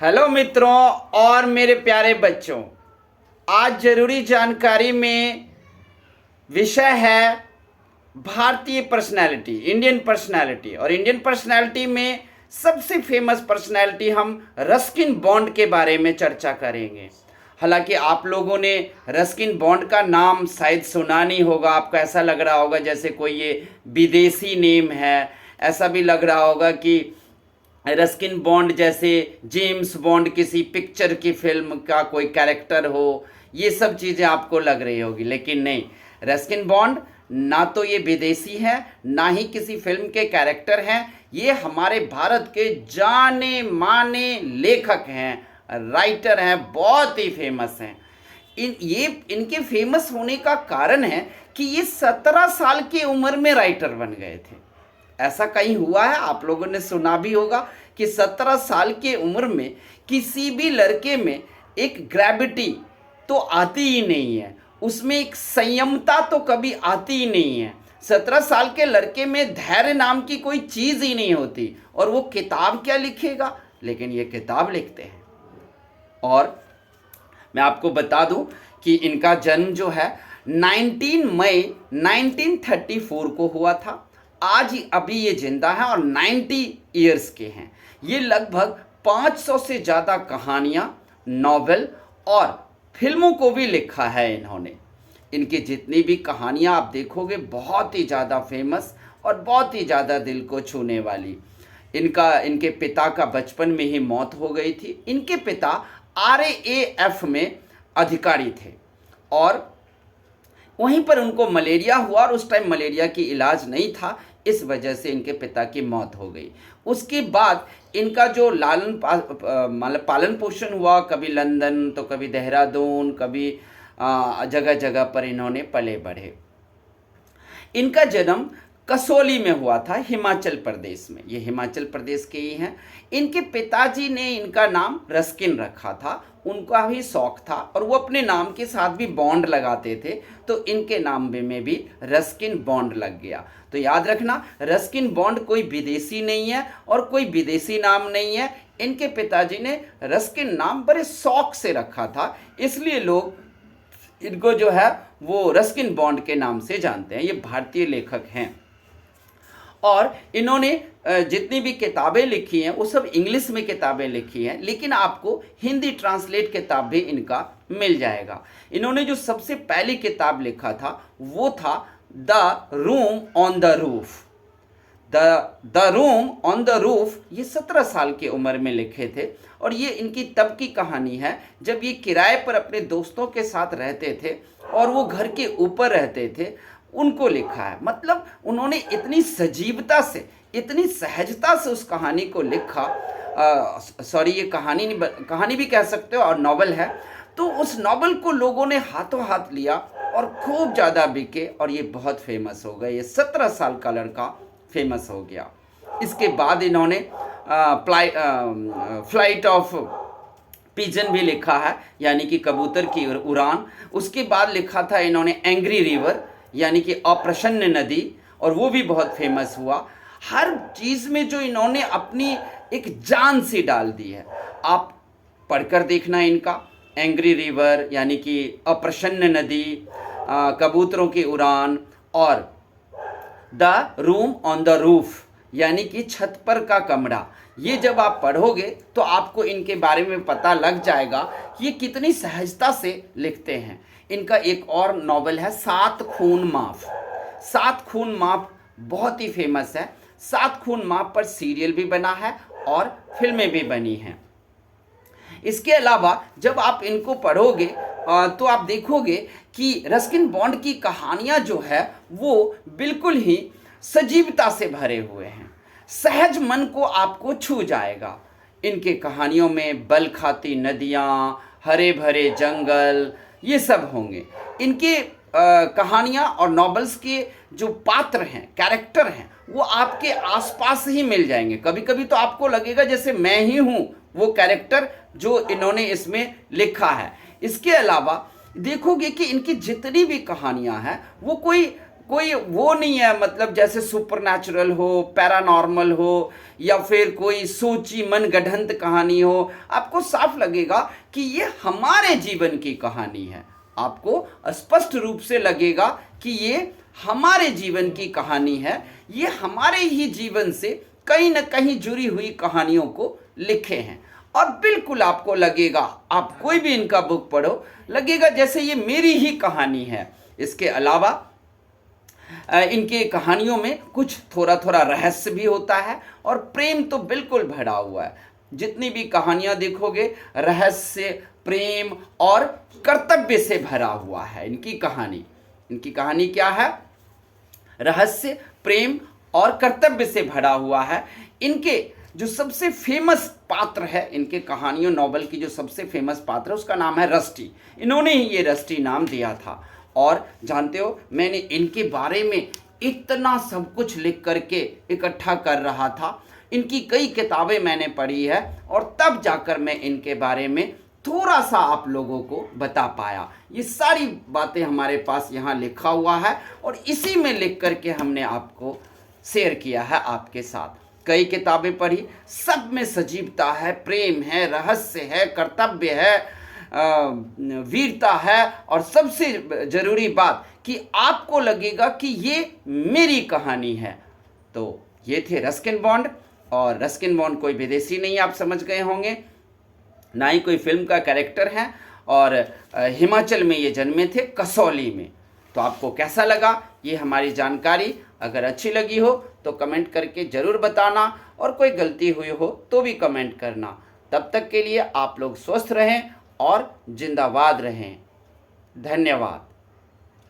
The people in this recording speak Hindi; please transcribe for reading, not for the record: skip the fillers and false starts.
हेलो मित्रों और मेरे प्यारे बच्चों, आज जरूरी जानकारी में विषय है भारतीय पर्सनैलिटी, इंडियन पर्सनैलिटी। और इंडियन पर्सनैलिटी में सबसे फेमस पर्सनैलिटी हम रस्किन बॉन्ड के बारे में चर्चा करेंगे। हालांकि आप लोगों ने रस्किन बॉन्ड का नाम शायद सुना नहीं होगा, आपको ऐसा लग रहा होगा जैसे कोई ये विदेशी नेम है, ऐसा भी लग रहा होगा कि रस्किन बॉन्ड जैसे जेम्स बॉन्ड किसी पिक्चर की फिल्म का कोई कैरेक्टर हो, ये सब चीज़ें आपको लग रही होगी। लेकिन नहीं, रस्किन बॉन्ड ना तो ये विदेशी है, ना ही किसी फिल्म के कैरेक्टर हैं। ये हमारे भारत के जाने माने लेखक हैं, राइटर हैं, बहुत ही फेमस हैं। इनके फेमस होने का कारण है कि ये 17 साल की उम्र में राइटर बन गए थे। ऐसा कहीं हुआ है? आप लोगों ने सुना भी होगा कि 17 साल की उम्र में किसी भी लड़के में एक ग्रेविटी तो आती ही नहीं है, उसमें एक संयमता तो कभी आती ही नहीं है। 17 साल के लड़के में धैर्य नाम की कोई चीज़ ही नहीं होती, और वो किताब क्या लिखेगा, लेकिन ये किताब लिखते हैं। और मैं आपको बता दूं कि इनका जन्म जो है 19 मई 1934 को हुआ था। आज अभी ये जिंदा हैं और 90 इयर्स के हैं। ये लगभग 500 से ज़्यादा कहानियाँ, नॉवेल और फिल्मों को भी लिखा है इन्होंने। इनकी जितनी भी कहानियाँ आप देखोगे बहुत ही ज़्यादा फेमस और बहुत ही ज़्यादा दिल को छूने वाली। इनके पिता का बचपन में ही मौत हो गई थी। इनके पिता RAF में अधिकारी थे और वहीं पर उनको मलेरिया हुआ, और उस टाइम मलेरिया की इलाज नहीं था, इस वजह से इनके पिता की मौत हो गई। उसके बाद इनका जो पालन पोषण हुआ, कभी लंदन तो कभी देहरादून, कभी जगह जगह पर इन्होंने पले बढ़े। इनका जन्म कसौली में हुआ था, हिमाचल प्रदेश में। ये हिमाचल प्रदेश के ही हैं। इनके पिताजी ने इनका नाम रस्किन रखा था, उनका भी शौक था, और वो अपने नाम के साथ भी बॉन्ड लगाते थे, तो इनके नाम में भी रस्किन बॉन्ड लग गया। तो याद रखना, रस्किन बॉन्ड कोई विदेशी नहीं है और कोई विदेशी नाम नहीं है। इनके पिताजी ने रस्किन नाम बड़े शौक से रखा था, इसलिए लोग इनको जो है वो रस्किन बॉन्ड के नाम से जानते हैं। ये भारतीय लेखक हैं और इन्होंने जितनी भी किताबें लिखी हैं वो सब इंग्लिश में किताबें लिखी हैं, लेकिन आपको हिंदी ट्रांसलेट किताब भी इनका मिल जाएगा। इन्होंने जो सबसे पहली किताब लिखा था वो था the room on the roof. The room on the roof ये 17 साल की उम्र में लिखे थे, और ये इनकी तब की कहानी है जब ये किराए पर अपने दोस्तों के साथ रहते थे और वो घर के ऊपर रहते थे, उनको लिखा है। मतलब उन्होंने इतनी सजीवता से, इतनी सहजता से उस कहानी को लिखा। सॉरी, ये कहानी नहीं, कहानी भी कह सकते हो, और नॉवल है। तो उस नॉवल को लोगों ने हाथों हाथ लिया और खूब ज़्यादा बिके, और ये बहुत फेमस हो गए। ये 17 साल का लड़का फेमस हो गया। इसके बाद इन्होंने फ्लाइट ऑफ पिजन भी लिखा है, यानी कि कबूतर की उड़ान। उसके बाद लिखा था इन्होंने एंग्री रिवर, यानी कि अप्रसन्न नदी, और वो भी बहुत फेमस हुआ। हर चीज़ में जो इन्होंने अपनी एक जान सी डाल दी है, आप पढ़कर देखना इनका। एंग्री रिवर यानी कि अप्रसन्न नदी, कबूतरों की उड़ान, और the room on the roof यानी कि छत पर का कमरा। ये जब आप पढ़ोगे तो आपको इनके बारे में पता लग जाएगा कि ये कितनी सहजता से लिखते हैं। इनका एक और नॉवल है 7 खून माफ। 7 खून माफ बहुत ही फेमस है। 7 खून माफ पर सीरियल भी बना है और फिल्में भी बनी हैं। इसके अलावा जब आप इनको पढ़ोगे तो आप देखोगे कि रस्किन बॉन्ड की कहानियाँ जो है वो बिल्कुल ही सजीवता से भरे हुए हैं। सहज मन को आपको छू जाएगा। इनके कहानियों में बल खाती नदियाँ, हरे भरे जंगल, ये सब होंगे। इनके कहानियाँ और नॉवेल्स के जो पात्र हैं, कैरेक्टर हैं, वो आपके आसपास ही मिल जाएंगे। कभी कभी तो आपको लगेगा जैसे मैं ही हूँ वो कैरेक्टर जो इन्होंने इसमें लिखा है। इसके अलावा देखोगे कि इनकी जितनी भी कहानियाँ हैं वो कोई कोई वो नहीं है, मतलब जैसे सुपरनैचुरल हो, पैरानॉर्मल हो, या फिर कोई सोची मनगढ़ंत कहानी हो। आपको साफ लगेगा कि ये हमारे जीवन की कहानी है। आपको स्पष्ट रूप से लगेगा कि ये हमारे जीवन की कहानी है। ये हमारे ही जीवन से कहीं न कहीं जुड़ी हुई कहानियों को लिखे हैं। और बिल्कुल आपको लगेगा, आप कोई भी इनका बुक पढ़ो, लगेगा जैसे ये मेरी ही कहानी है। इसके अलावा इनके कहानियों में कुछ थोड़ा थोड़ा रहस्य भी होता है, और प्रेम तो बिल्कुल भरा हुआ है। जितनी भी कहानियां देखोगे, रहस्य, प्रेम और कर्तव्य से भरा हुआ है इनकी कहानी। इनकी कहानी क्या है? रहस्य, प्रेम और कर्तव्य से भरा हुआ है। इनके जो सबसे फेमस पात्र है, इनके कहानियों नॉवल की जो सबसे फेमस पात्र है, उसका नाम है रस्टी। इन्होंने ही ये रस्टी नाम दिया था। और जानते हो, मैंने इनके बारे में इतना सब कुछ लिख करके इकट्ठा कर रहा था। इनकी कई किताबें मैंने पढ़ी है, और तब जाकर मैं इनके बारे में थोड़ा सा आप लोगों को बता पाया। ये सारी बातें हमारे पास यहाँ लिखा हुआ है, और इसी में लिख करके हमने आपको शेयर किया है आपके साथ। कई किताबें पढ़ी, सब में सजीवता है, प्रेम है, रहस्य है, कर्तव्य है, वीरता है, और सबसे जरूरी बात कि आपको लगेगा कि ये मेरी कहानी है। तो ये थे रस्किन बॉन्ड। और रस्किन बॉन्ड कोई विदेशी नहीं, आप समझ गए होंगे, ना ही कोई फिल्म का कैरेक्टर है, और हिमाचल में ये जन्मे थे, कसौली में। तो आपको कैसा लगा ये हमारी जानकारी? अगर अच्छी लगी हो तो कमेंट करके ज़रूर बताना, और कोई गलती हुई हो तो भी कमेंट करना। तब तक के लिए आप लोग स्वस्थ रहें और जिंदाबाद रहें। धन्यवाद।